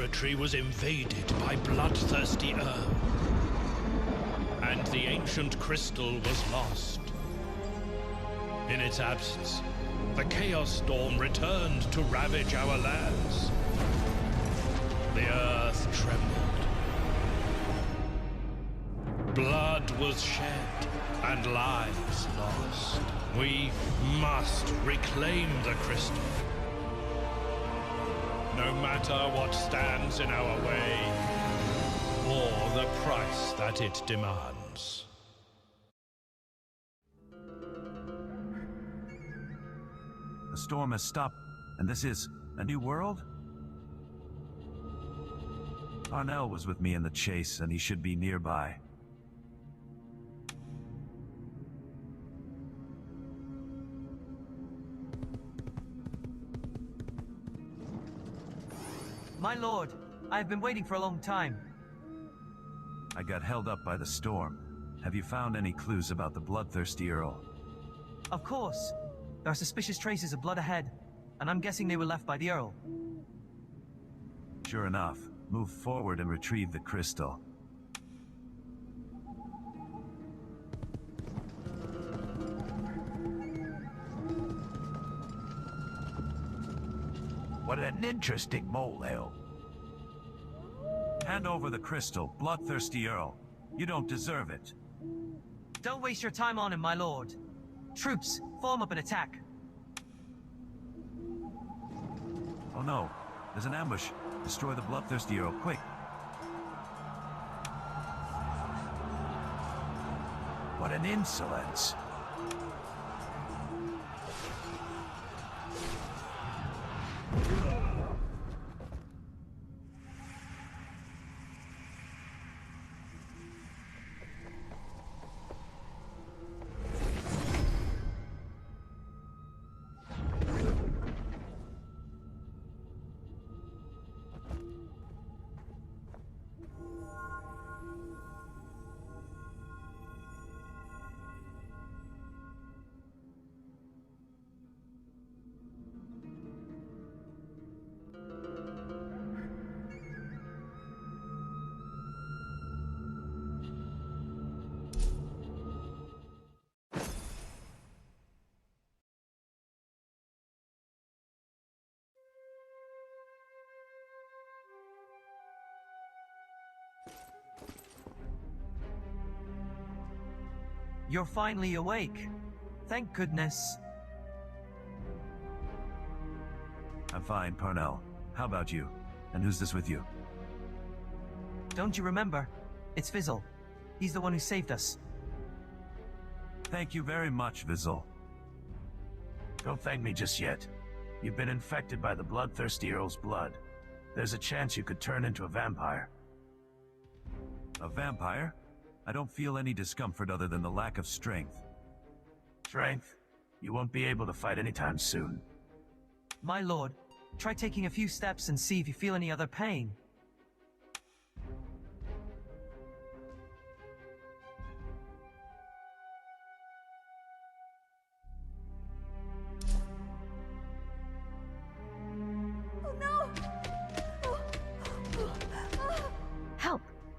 territory was invaded by bloodthirsty Earl, and the ancient crystal was lost. In its absence, the Chaos Storm returned to ravage our lands. The earth trembled. Blood was shed and lives lost. We must reclaim the crystal, no matter what stands in our way, or the price that it demands. The storm has stopped, and this is a new world? Parnell was with me in the chase, and he should be nearby. My lord, I have been waiting for a long time. I got held up by the storm. Have you found any clues about the bloodthirsty Earl? Of course. There are suspicious traces of blood ahead, and I'm guessing they were left by the Earl. Sure enough. Move forward and retrieve the crystal. What an interesting molehill. Hand over the crystal, bloodthirsty Earl. You don't deserve it. Don't waste your time on him, my lord. Troops, form up and attack. Oh no, there's an ambush. Destroy the bloodthirsty Earl, quick. What an insolence. You're finally awake. Thank goodness. I'm fine, Parnell. How about you? And who's this with you? Don't you remember? It's Vassal. He's the one who saved us. Thank you very much, Vassal. Don't thank me just yet. You've been infected by the bloodthirsty Earl's blood. There's a chance you could turn into a vampire. A vampire? I don't feel any discomfort other than the lack of strength. Strength? You won't be able to fight anytime soon. My lord, try taking a few steps and see if you feel any other pain.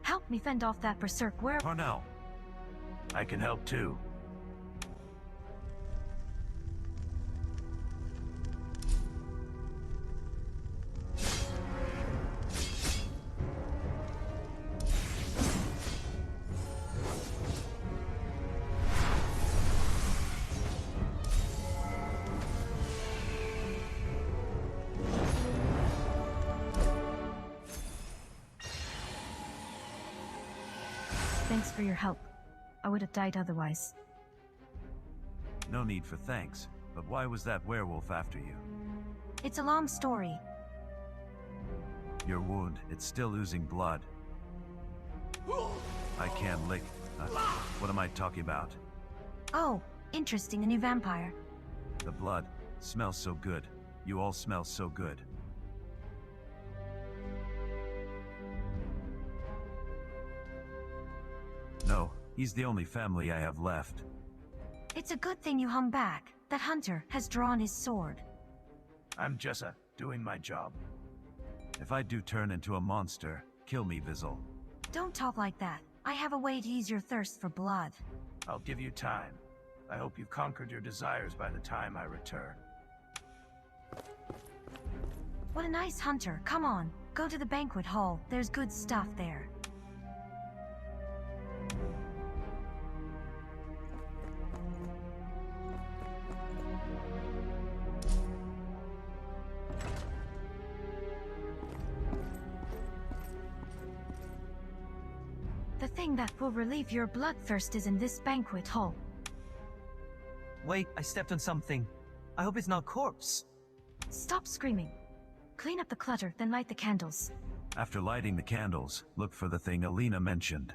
Help me fend off that berserk werewolf. Parnell. I can help too. Thanks for your help. I would have died otherwise. No need for thanks, but why was that werewolf after you? It's a long story. Your wound, it's still oozing blood. I can't lick. What am I talking about? Oh, interesting, a new vampire. The blood smells so good. You all smell so good. No, he's the only family I have left. It's a good thing you hung back. That hunter has drawn his sword. I'm just doing my job. If I do turn into a monster, kill me, Vassal. Don't talk like that. I have a way to ease your thirst for blood. I'll give you time. I hope you've conquered your desires by the time I return. What a nice hunter. Come on, go to the banquet hall. There's good stuff there. The thing that will relieve your bloodthirst is in this banquet hall. Wait, I stepped on something. I hope it's not corpse. Stop screaming. Clean up the clutter, then light the candles. After lighting the candles, look for the thing Alina mentioned.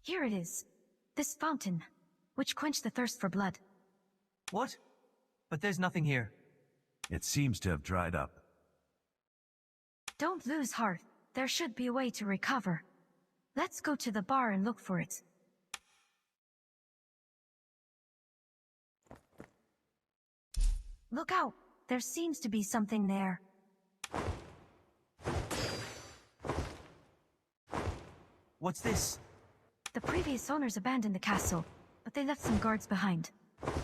Here it is. This fountain, which quenched the thirst for blood. What? But there's nothing here. It seems to have dried up. Don't lose heart. There should be a way to recover. Let's go to the bar and look for it. Look out! There seems to be something there. What's this? The previous owners abandoned the castle, but they left some guards behind.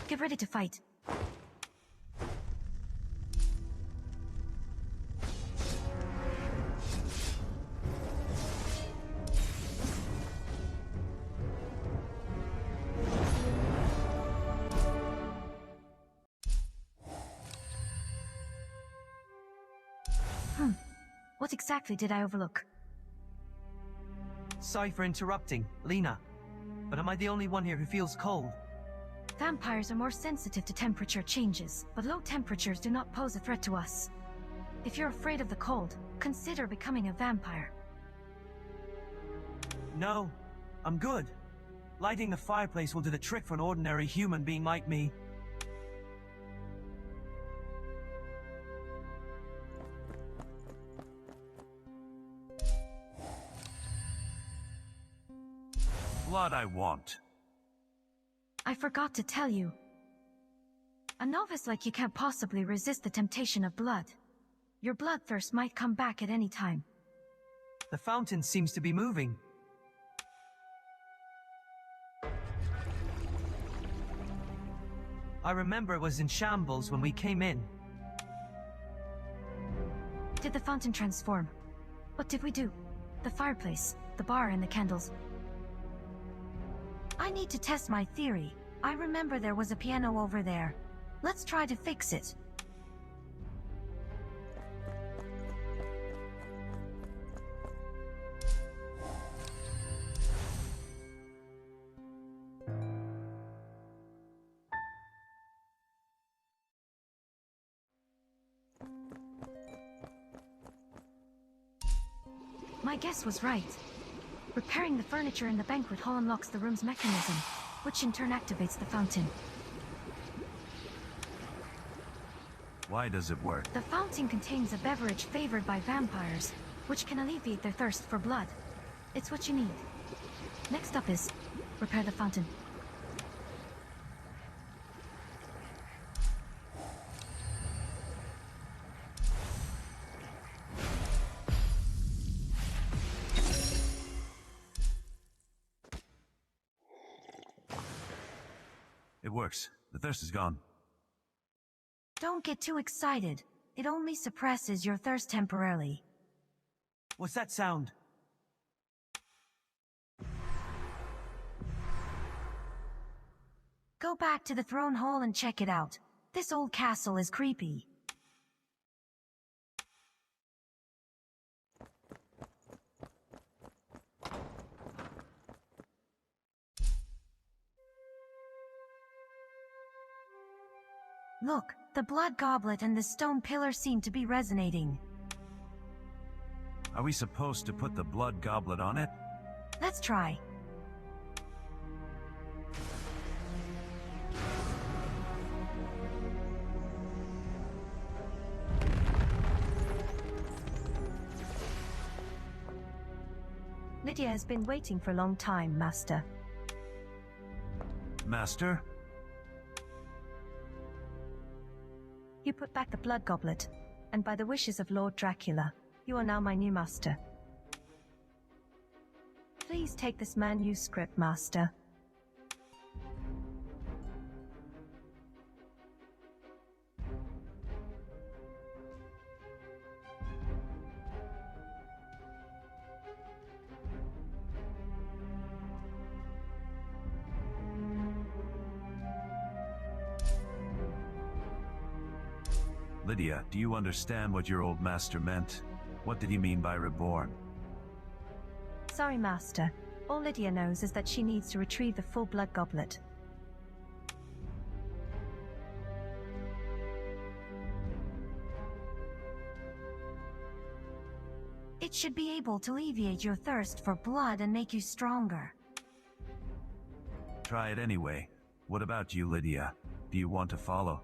Get ready to fight. What exactly did I overlook? Sorry for interrupting, Lena. But am I the only one here who feels cold? Vampires are more sensitive to temperature changes, but low temperatures do not pose a threat to us. If you're afraid of the cold, consider becoming a vampire. No, I'm good. Lighting the fireplace will do the trick for an ordinary human being like me. Blood I want. I forgot to tell you. A novice like you can't possibly resist the temptation of blood. Your bloodthirst might come back at any time. The fountain seems to be moving. I remember it was in shambles when we came in. Did the fountain transform? What did we do? The fireplace, the bar, and the candles. I need to test my theory. I remember there was a piano over there. Let's try to fix it. My guess was right. Repairing the furniture in the banquet hall unlocks the room's mechanism, which in turn activates the fountain. Why does it work? The fountain contains a beverage favored by vampires, which can alleviate their thirst for blood. It's what you need. Next up is repair the fountain. It works. The thirst is gone. Don't get too excited. It only suppresses your thirst temporarily. What's that sound? Go back to the throne hall and check it out. This old castle is creepy. Look, the blood goblet and the stone pillar seem to be resonating. Are we supposed to put the blood goblet on it? Let's try. Lydia has been waiting for a long time, Master. Master? You put back the blood goblet, and by the wishes of Lord Dracula, you are now my new master. Please take this manuscript, Master. Lydia, do you understand what your old master meant? What did he mean by reborn? Sorry, Master. All Lydia knows is that she needs to retrieve the full blood goblet. It should be able to alleviate your thirst for blood and make you stronger. Try it anyway. What about you, Lydia? Do you want to follow?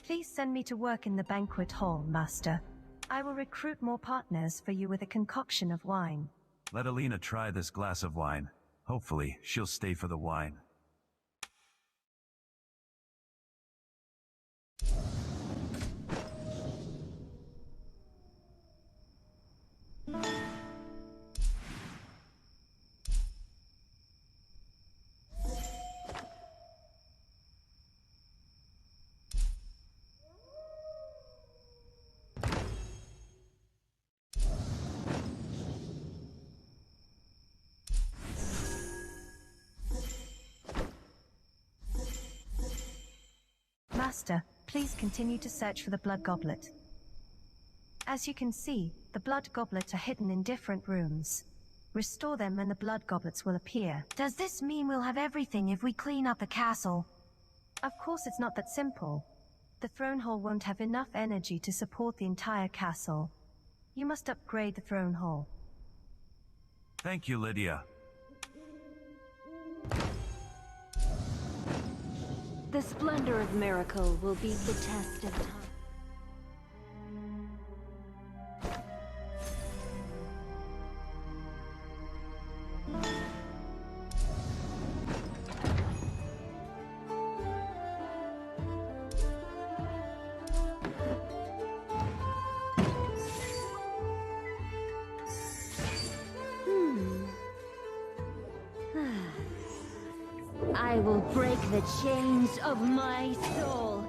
Please send me to work in the banquet hall, Master. I will recruit more partners for you with a concoction of wine. Let Alina try this glass of wine. Hopefully, she'll stay for the wine. Master, please continue to search for the blood goblet. As you can see, the blood goblets are hidden in different rooms. Restore them and the blood goblets will appear. Does this mean we'll have everything if we clean up the castle? Of course it's not that simple. The throne hall won't have enough energy to support the entire castle. You must upgrade the throne hall. Thank you, Lydia. The splendor of miracle will beat the test of time. I will break the chains of my soul.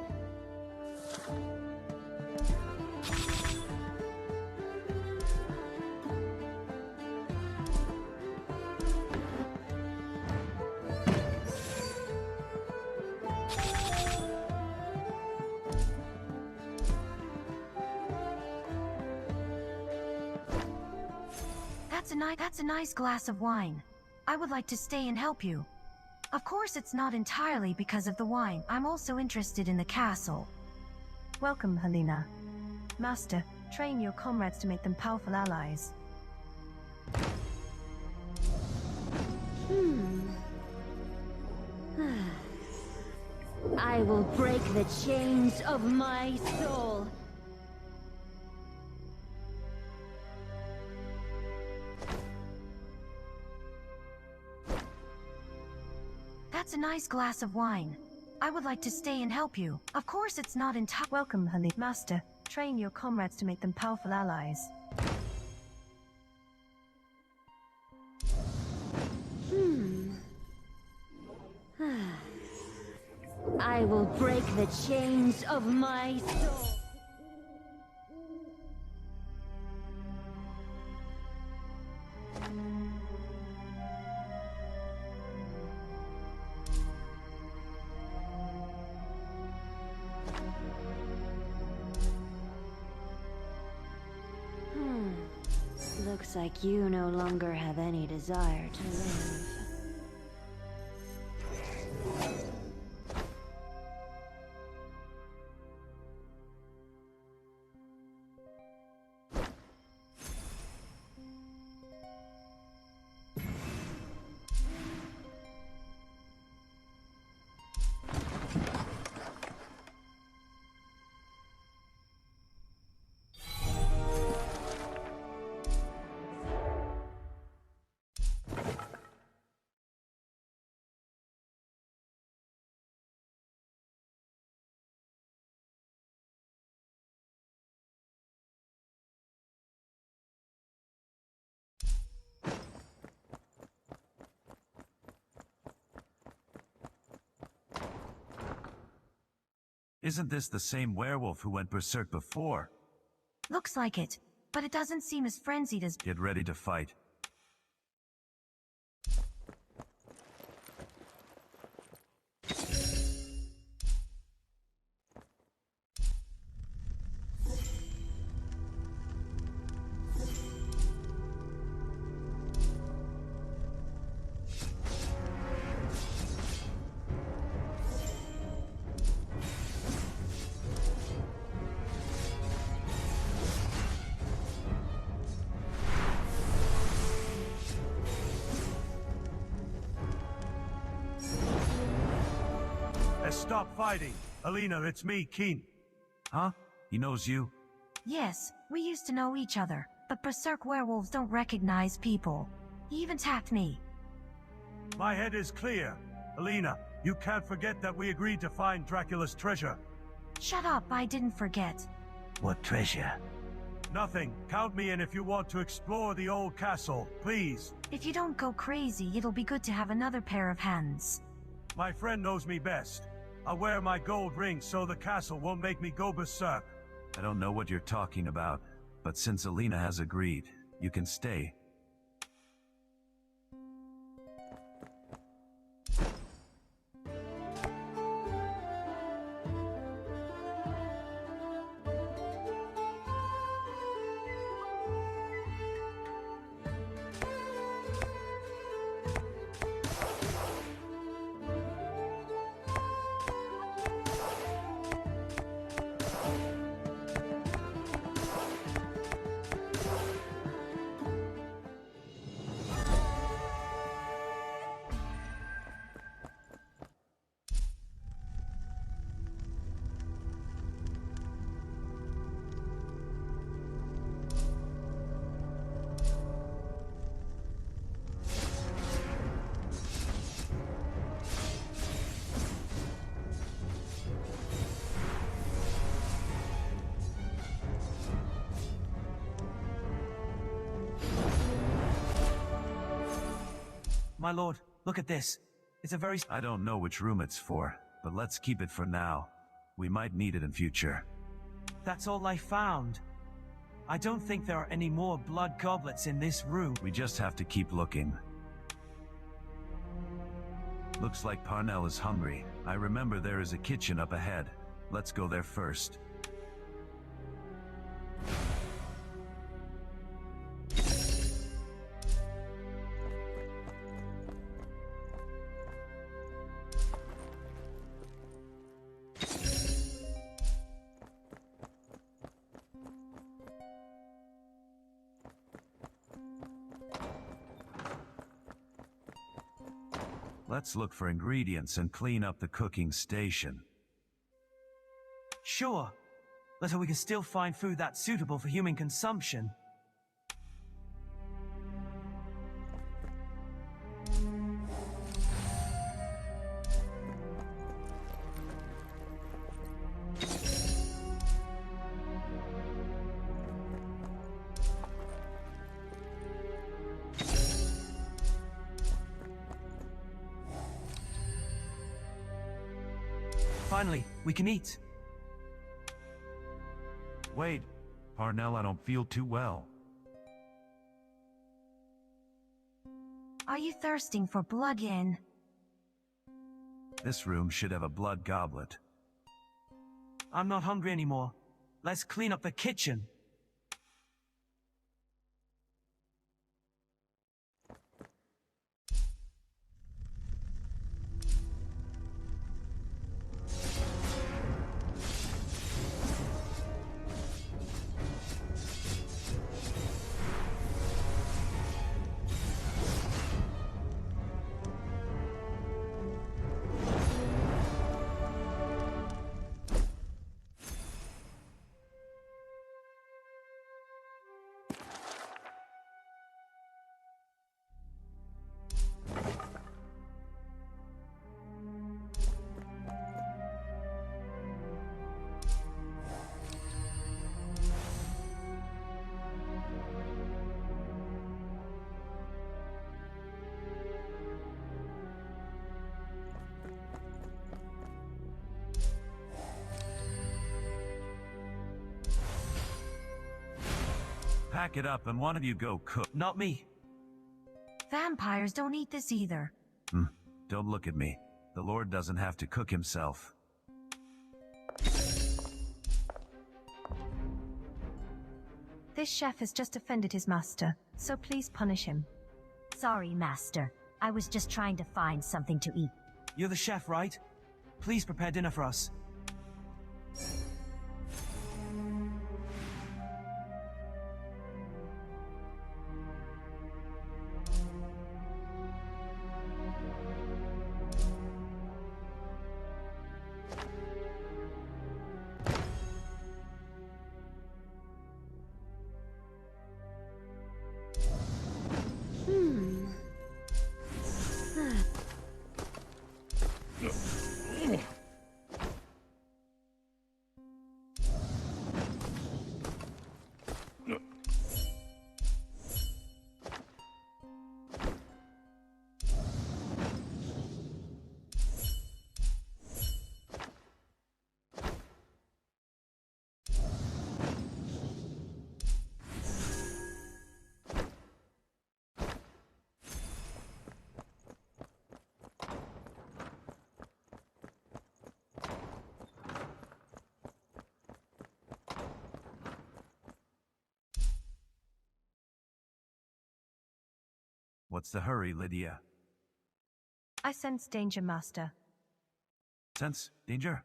That's a nice glass of wine. I would like to stay and help you. Of course, it's not entirely because of the wine. I'm also interested in the castle. Welcome, Helena. Master, train your comrades to make them powerful allies. I will break the chains of my soul. That's a nice glass of wine. I would like to stay and help you. Of course, it's not entirely— Welcome, Helena. Master, train your comrades to make them powerful allies. I will break the chains of my soul. Looks like you no longer have any desire to live. Isn't this the same werewolf who went berserk before? Looks like it, but it doesn't seem as frenzied as... Get ready to fight. Stop fighting! Alina, it's me, Keen. Huh? He knows you? Yes, we used to know each other, but berserk werewolves don't recognize people. He even tapped me. My head is clear. Alina, you can't forget that we agreed to find Dracula's treasure. Shut up, I didn't forget. What treasure? Nothing. Count me in if you want to explore the old castle, please. If you don't go crazy, it'll be good to have another pair of hands. My friend knows me best. I'll wear my gold ring so the castle won't make me go berserk. I don't know what you're talking about, but since Alina has agreed, you can stay. My lord, look at this. It's a very... I don't know which room it's for, but let's keep it for now. We might need it in future. That's all I found. I don't think there are any more blood goblets in this room. We just have to keep looking. Looks like Parnell is hungry. I remember there is a kitchen up ahead. Let's go there first. Let's look for ingredients and clean up the cooking station. Sure. Let's hope we can still find food that's suitable for human consumption. Finally, we can eat. Wait, Parnell, I don't feel too well. Are you thirsting for blood again? This room should have a blood goblet. I'm not hungry anymore. Let's clean up the kitchen. Pack it up and one of you go cook. Not me. Vampires don't eat this either. Don't look at me. The Lord doesn't have to cook himself. This chef has just offended his master, so please punish him. Sorry, Master. I was just trying to find something to eat. You're the chef, right? Please prepare dinner for us. What's the hurry, Lydia? I sense danger, Master. Sense danger?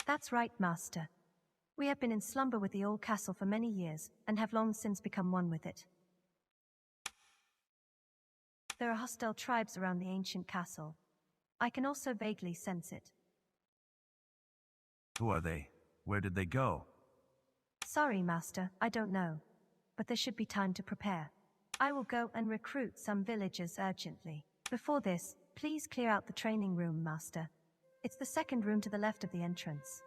That's right, Master. We have been in slumber with the old castle for many years, and have long since become one with it. There are hostile tribes around the ancient castle. I can also vaguely sense it. Who are they? Where did they go? Sorry, Master, I don't know. But there should be time to prepare. I will go and recruit some villagers urgently. Before this, please clear out the training room, Master. It's the second room to the left of the entrance.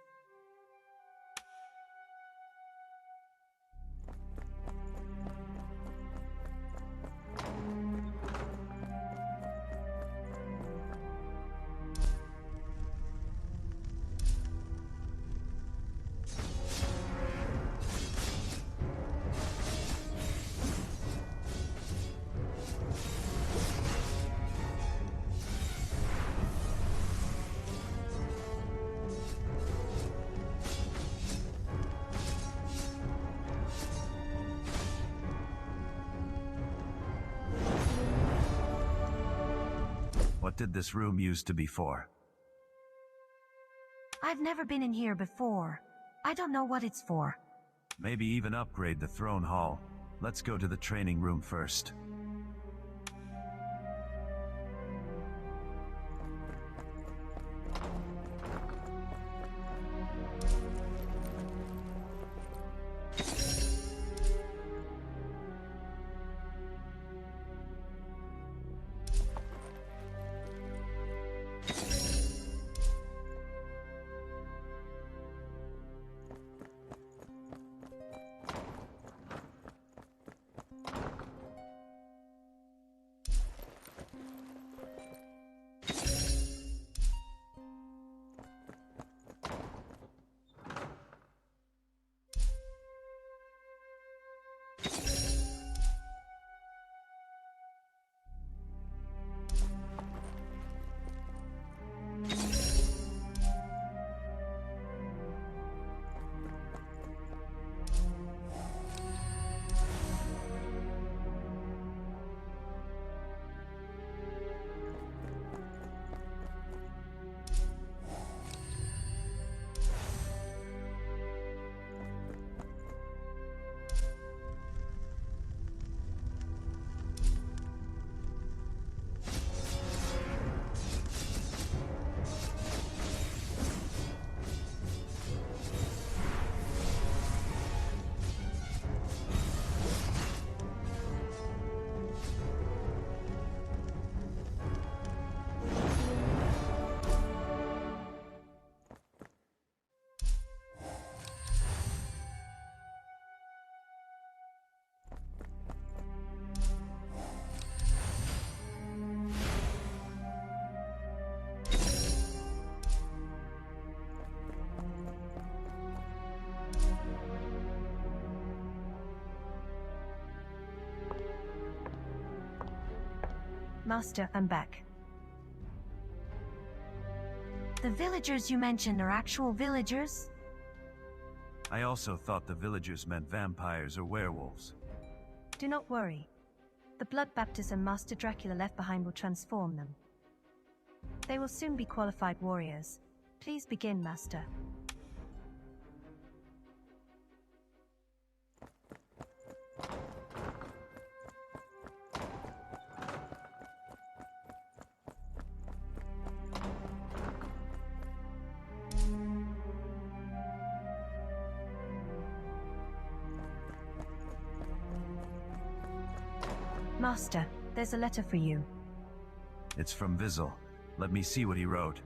What did this room used to be for? I've never been in here before. I don't know what it's for. Maybe even upgrade the throne hall. Let's go to the training room first. Master, I'm back. The villagers you mentioned are actual villagers? I also thought the villagers meant vampires or werewolves. Do not worry. The blood baptism Master Dracula left behind will transform them. They will soon be qualified warriors. Please begin, Master. Master, there's a letter for you. It's from Vassal. Let me see what he wrote.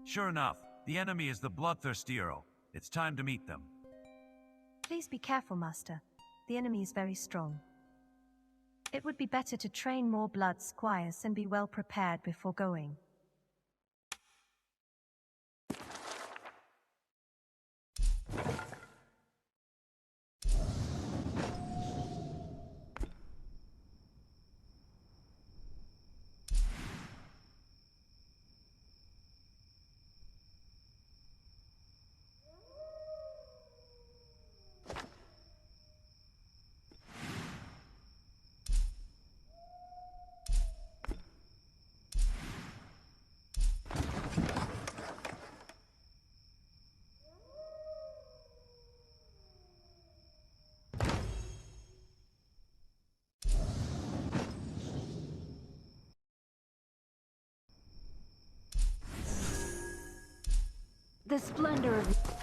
Sure enough, the enemy is the bloodthirsty Earl. It's time to meet them. Please be careful, Master. The enemy is very strong. It would be better to train more blood squires and be well prepared before going. The splendor of...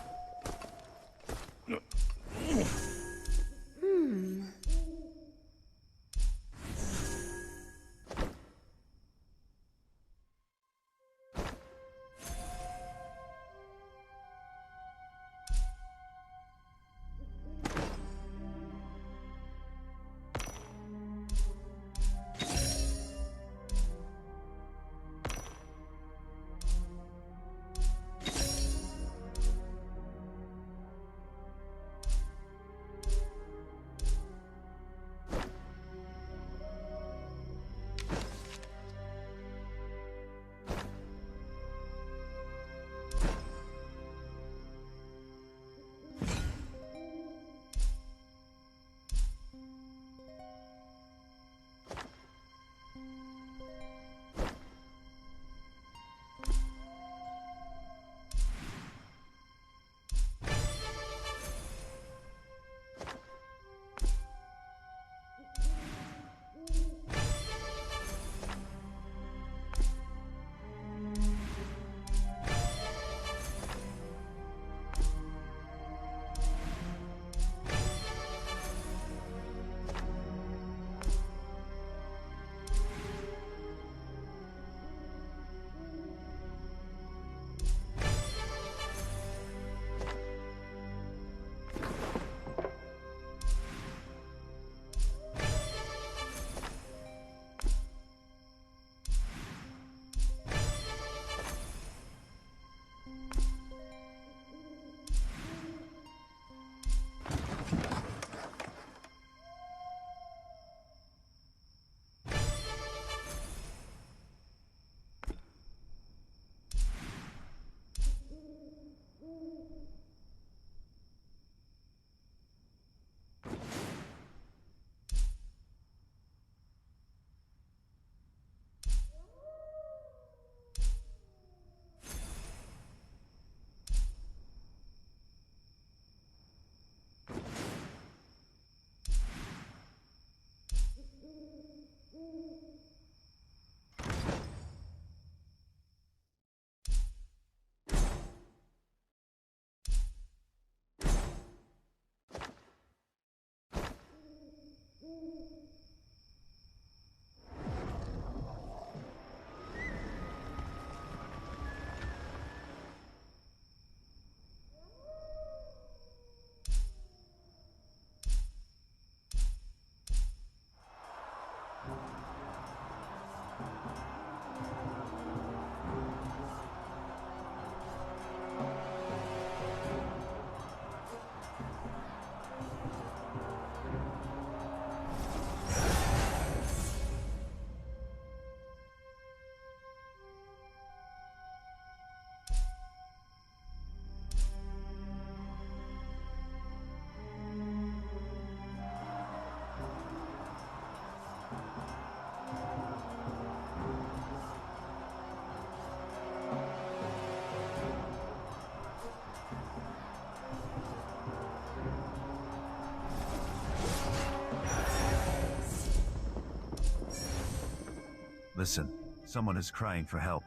Listen, someone is crying for help.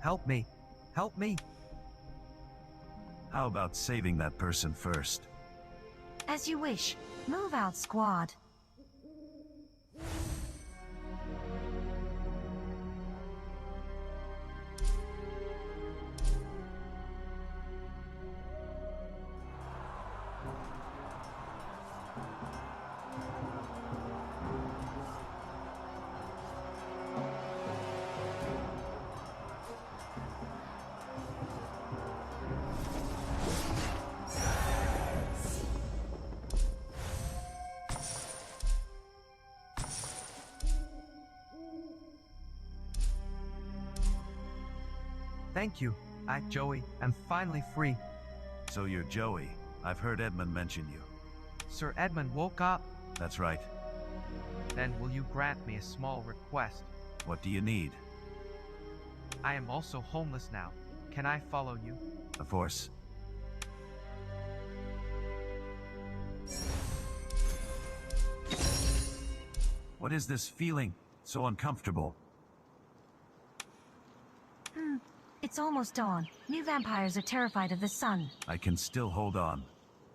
Help me! Help me! How about saving that person first? As you wish. Move out, squad. Thank you. Joey, am finally free. So you're Joey. I've heard Edmund mention you. Sir Edmund woke up. That's right. Then will you grant me a small request? What do you need? I am also homeless now. Can I follow you? Of course. What is this feeling? So uncomfortable. It's almost dawn. New vampires are terrified of the sun. I can still hold on.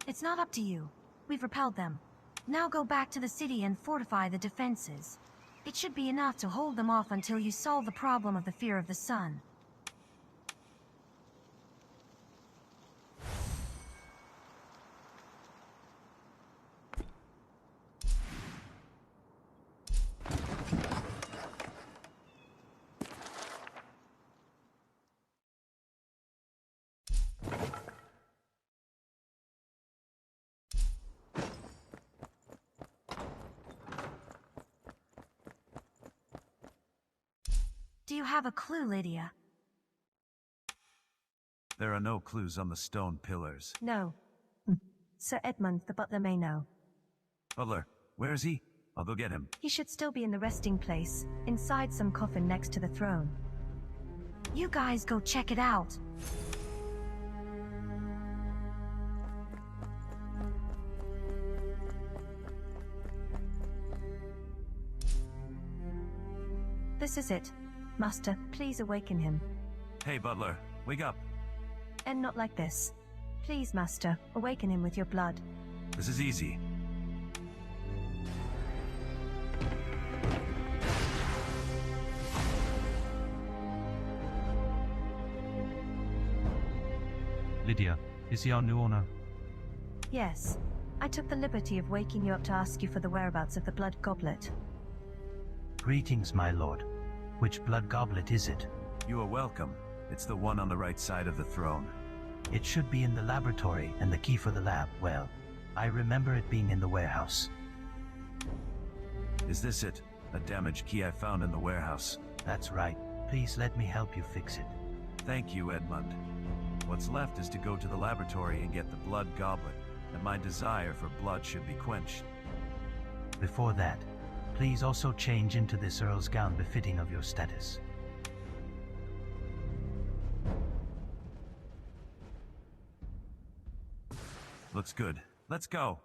It's not up to you. We've repelled them. Now go back to the city and fortify the defenses. It should be enough to hold them off until you solve the problem of the fear of the sun. Do you have a clue, Lydia? There are no clues on the stone pillars. No. Sir Edmund, the butler, may know. Butler, where is he? I'll go get him. He should still be in the resting place, inside some coffin next to the throne. You guys go check it out. This is it. Master, please awaken him. Hey, Butler, wake up. And not like this. Please, Master, awaken him with your blood. This is easy. Lydia, is he our new owner? Yes. I took the liberty of waking you up to ask you for the whereabouts of the blood goblet. Greetings, my lord. Which blood goblet is it? You are welcome. It's the one on the right side of the throne. It should be in the laboratory, and the key for the lab, well, I remember it being in the warehouse. Is this it? A damaged key I found in the warehouse. That's right. Please let me help you fix it. Thank you, Edmund. What's left is to go to the laboratory and get the blood goblet, and my desire for blood should be quenched. Before that, please also change into this Earl's gown befitting of your status. Looks good. Let's go.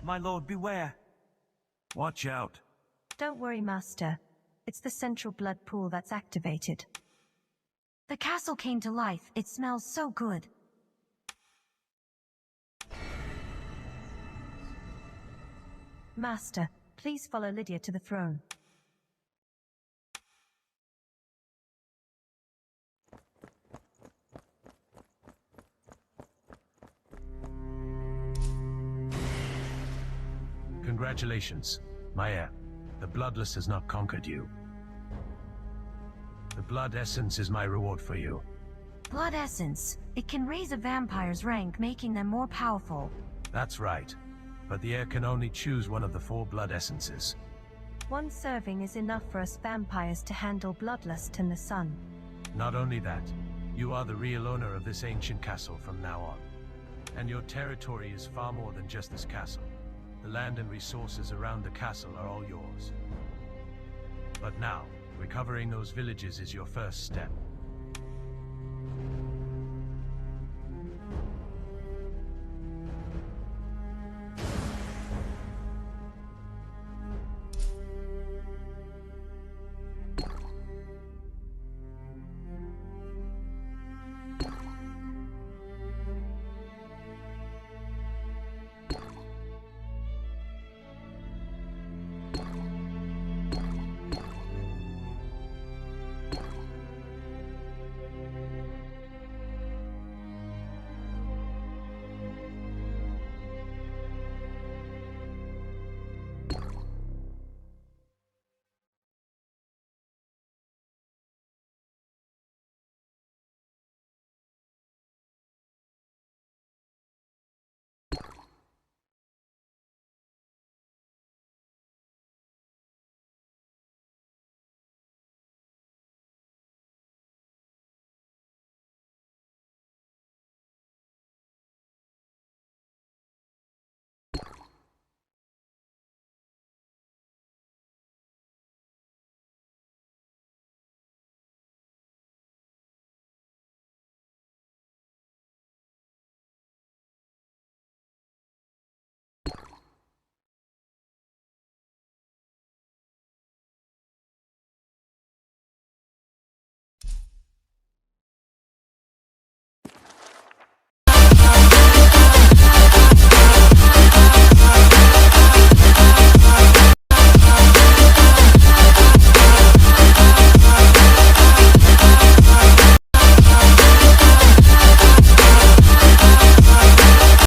My lord, beware. Watch out. Don't worry, Master. It's the central blood pool that's activated. The castle came to life. It smells so good. Master, please follow Lydia to the throne. Congratulations, my heir. The Bloodless has not conquered you. The Blood Essence is my reward for you. Blood essence. It can raise a vampire's rank, making them more powerful. That's right. But the heir can only choose one of the 4 Blood Essences. One serving is enough for us vampires to handle Bloodlust and the Sun. Not only that, you are the real owner of this ancient castle from now on. And your territory is far more than just this castle. The land and resources around the castle are all yours. But now, recovering those villages is your first step.